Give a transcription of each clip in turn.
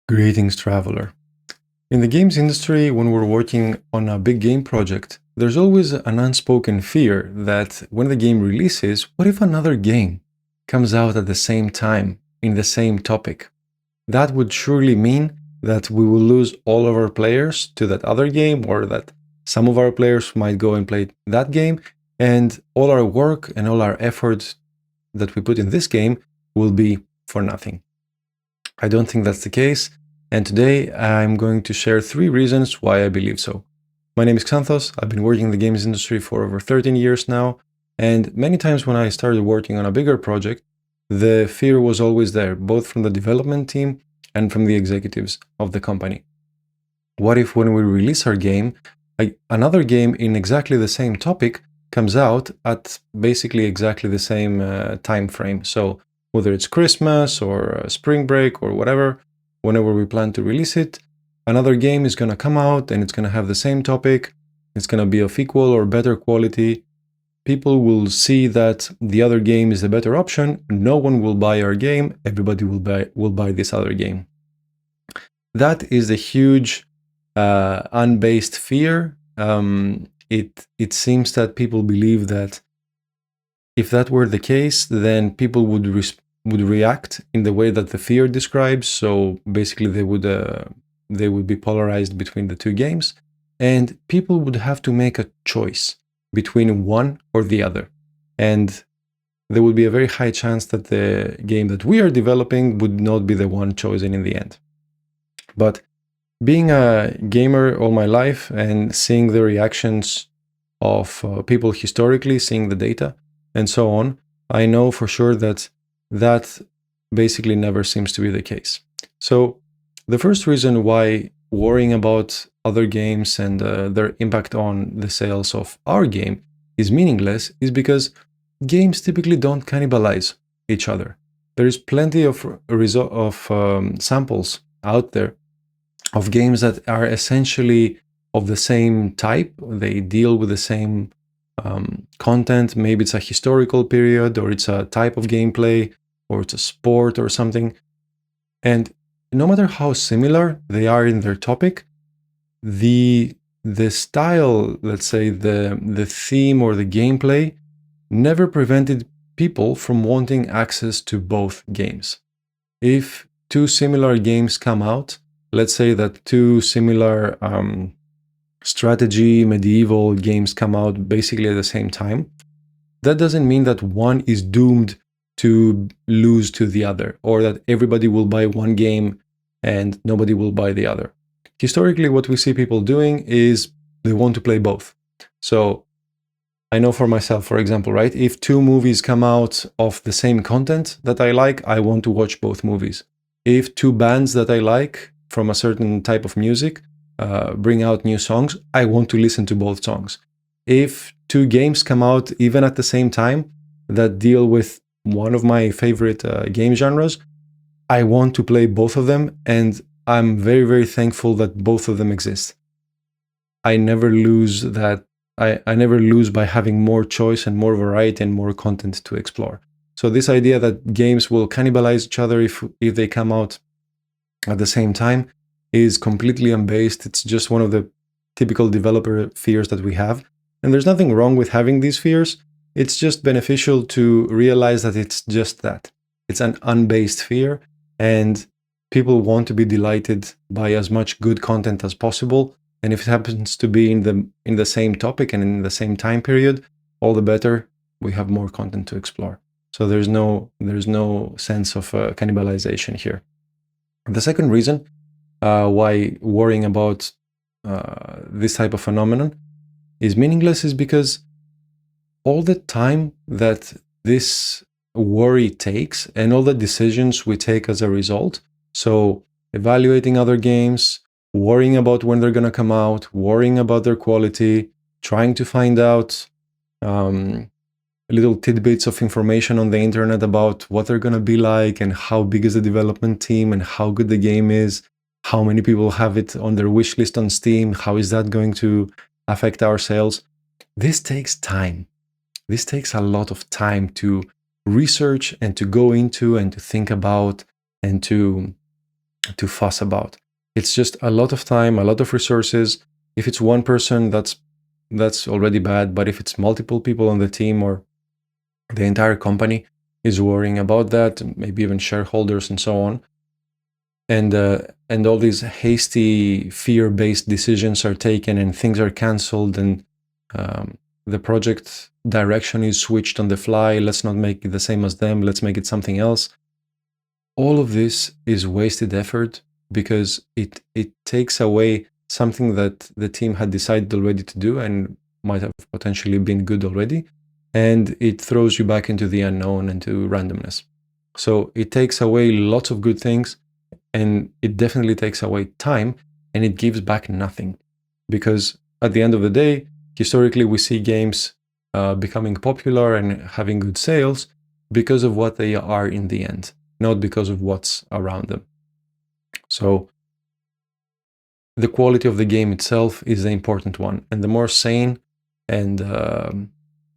Greetings, traveler. In the games industry, when we're working on a big game project, there's always an unspoken fear that when the game releases, what if another game comes out at the same time in the same topic? That would surely mean that we will lose all of our players to that other game, or that some of our players might go and play that game, and all our work and all our effort that we put in this game will be for nothing. I don't think that's the case, and today I'm going to share 3 reasons why I believe so. My name is Xanthos. I've been working in the games industry for over 13 years now, and many times when I started working on a bigger project, the fear was always there, both from the development team and from the executives of the company. What if when we release our game, another game in exactly the same topic comes out at basically exactly the same time frame? So whether it's Christmas or spring break or whatever, whenever we plan to release it, another game is going to come out and it's going to have the same topic. It's going to be of equal or better quality. People will see that the other game is the better option. No one will buy our game. Everybody will buy this other game. That is a huge unbased fear. It seems that people believe that if that were the case, then people would react in the way that the fear describes. So basically, they would be polarized between the two games, and people would have to make a choice between one or the other. And there would be a very high chance that the game that we are developing would not be the one chosen in the end. But being a gamer all my life and seeing the reactions of people historically, seeing the data and so on, I know for sure that that basically never seems to be the case. So the first reason why worrying about other games and their impact on the sales of our game is meaningless is because games typically don't cannibalize each other. There is plenty of samples out there of games that are essentially of the same type. They deal with the same content. Maybe it's a historical period, or it's a type of gameplay, or it's a sport or something. And no matter how similar they are in their topic, the style, let's say the theme or the gameplay, never prevented people from wanting access to both games. If two similar games come out, let's say that two similar strategy medieval games come out basically at the same time, that doesn't mean that one is doomed to lose to the other, or that everybody will buy one game and nobody will buy the other. Historically, what we see people doing is they want to play both. So I know for myself, for example, right? If two movies come out of the same content that I like, I want to watch both movies. If two bands that I like from a certain type of music bring out new songs, I want to listen to both songs. If two games come out even at the same time that deal with one of my favorite game genres, I want to play both of them, and I'm very, very thankful that both of them exist. I never lose that. I never lose by having more choice and more variety and more content to explore. So this idea that games will cannibalize each other if they come out at the same time is completely unbased. It's just one of the typical developer fears that we have. And there's nothing wrong with having these fears. It's just beneficial to realize that it's just that. It's an unbased fear, and people want to be delighted by as much good content as possible. And if it happens to be in the same topic and in the same time period, all the better. We have more content to explore. So there's no sense of cannibalization here. The second reason why worrying about this type of phenomenon is meaningless is because all the time that this worry takes and all the decisions we take as a result, so evaluating other games, worrying about when they're going to come out, worrying about their quality, trying to find out little tidbits of information on the internet about what they're going to be like and how big is the development team and how good the game is, how many people have it on their wish list on Steam, how is that going to affect our sales. This takes time. This takes a lot of time to research and to go into and to think about and to to fuss about. It's just a lot of time, a lot of resources. If it's one person, that's already bad. But if it's multiple people on the team or the entire company is worrying about that, maybe even shareholders and so on, and all these hasty fear-based decisions are taken and things are canceled and the project direction is switched on the fly. Let's not make it the same as them. Let's make it something else. All of this is wasted effort because it takes away something that the team had decided already to do and might have potentially been good already, and it throws you back into the unknown and to randomness. So it takes away lots of good things, and it definitely takes away time, and it gives back nothing. Because at the end of the day, historically, we see games becoming popular and having good sales because of what they are in the end, not because of what's around them. So the quality of the game itself is the important one. And the more sane and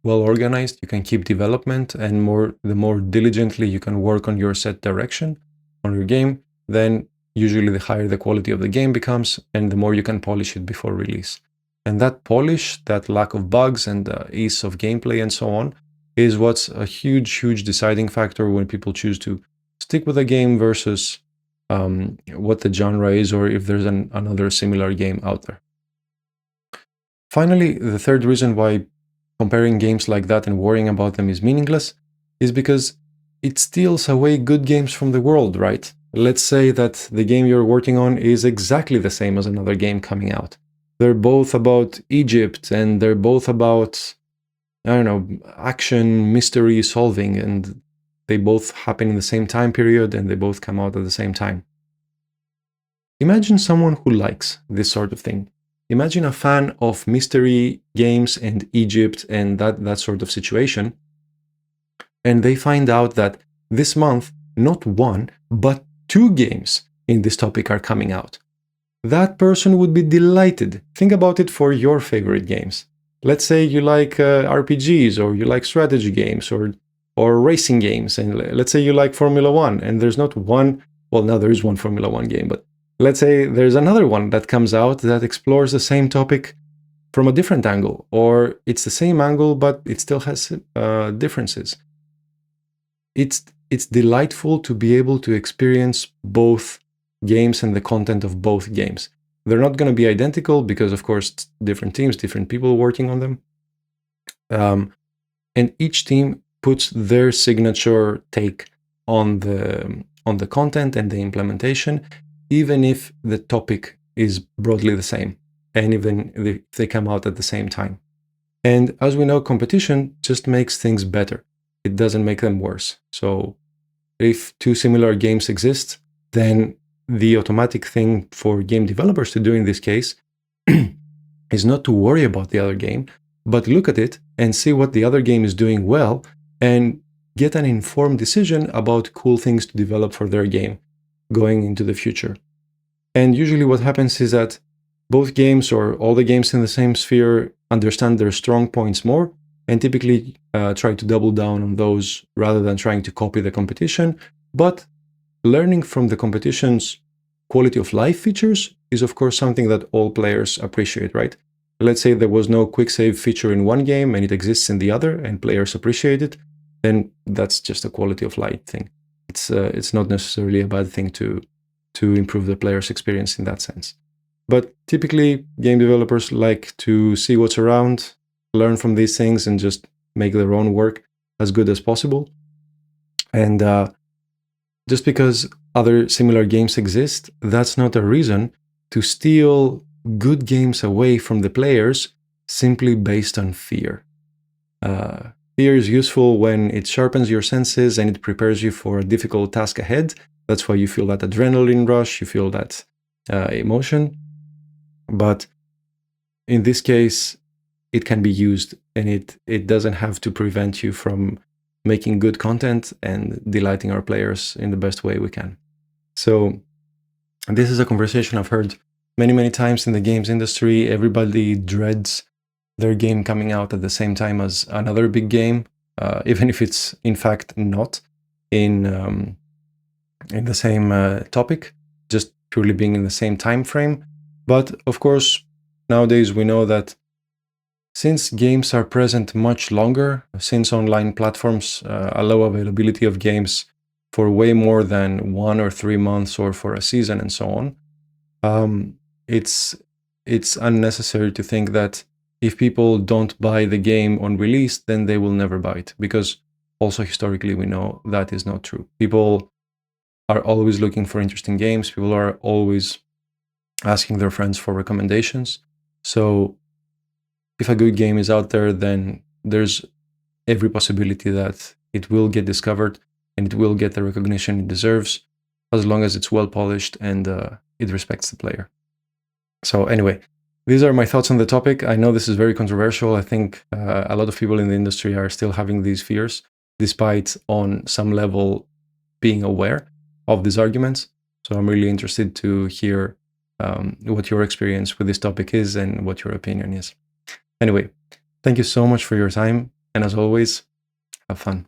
well organized you can keep development, and the more diligently you can work on your set direction on your game, then usually the higher the quality of the game becomes and the more you can polish it before release. And that polish, that lack of bugs and ease of gameplay and so on, is what's a huge deciding factor when people choose to stick with a game versus what the genre is, or if there's another similar game out there. Finally, the third reason why comparing games like that and worrying about them is meaningless is because it steals away good games from the world, right? Let's say that the game you're working on is exactly the same as another game coming out. They're both about Egypt and they're both about, I don't know, action, mystery solving, and they both happen in the same time period and they both come out at the same time. Imagine someone who likes this sort of thing. Imagine a fan of mystery games and Egypt and that sort of situation, and they find out that this month, not one, but 2 games in this topic are coming out. That person would be delighted. Think about it for your favorite games. Let's say you like RPGs, or you like strategy games, or racing games, and let's say you like Formula One, and there's not one, well, now there is one Formula One game, but let's say there's another one that comes out that explores the same topic from a different angle, or it's the same angle, but it still has differences. It's delightful to be able to experience both games and the content of both games. They're not going to be identical because, of course, different teams, different people working on them. And each team puts their signature take on the content and the implementation, even if the topic is broadly the same, and even if they come out at the same time. And as we know, competition just makes things better. It doesn't make them worse. So if 2 similar games exist, then the automatic thing for game developers to do in this case is not to worry about the other game, but look at it and see what the other game is doing well and get an informed decision about cool things to develop for their game going into the future. And usually what happens is that both games, or all the games in the same sphere, understand their strong points more and typically try to double down on those rather than trying to copy the competition. But learning from the competition's quality of life features is, of course, something that all players appreciate, right? Let's say there was no quick save feature in one game and it exists in the other and players appreciate it, then that's just a quality of life thing. It's not necessarily a bad thing to improve the player's experience in that sense. But typically, game developers like to see what's around, learn from these things, and just make their own work as good as possible. And just because other similar games exist, that's not a reason to steal good games away from the players simply based on fear. Fear is useful when it sharpens your senses and it prepares you for a difficult task ahead. That's why you feel that adrenaline rush, you feel that emotion. But in this case, it can be used, and it doesn't have to prevent you from making good content and delighting our players in the best way we can. So this is a conversation I've heard many times in the games industry. Everybody dreads their game coming out at the same time as another big game, even if it's in fact not in the same topic. just purely being in the same time frame. But of course, nowadays we know that since games are present much longer, since online platforms allow availability of games for way more than 1 or 3 months or for a season and so on, it's unnecessary to think that if people don't buy the game on release, then they will never buy it, because also historically we know that is not true. People are always looking for interesting games. People are always asking their friends for recommendations. So if a good game is out there, then there's every possibility that it will get discovered and it will get the recognition it deserves, as long as it's well polished and it respects the player. So anyway, these are my thoughts on the topic. I know this is very controversial. I think a lot of people in the industry are still having these fears, despite on some level being aware of these arguments. So I'm really interested to hear what your experience with this topic is and what your opinion is. Anyway, thank you so much for your time. And as always, have fun.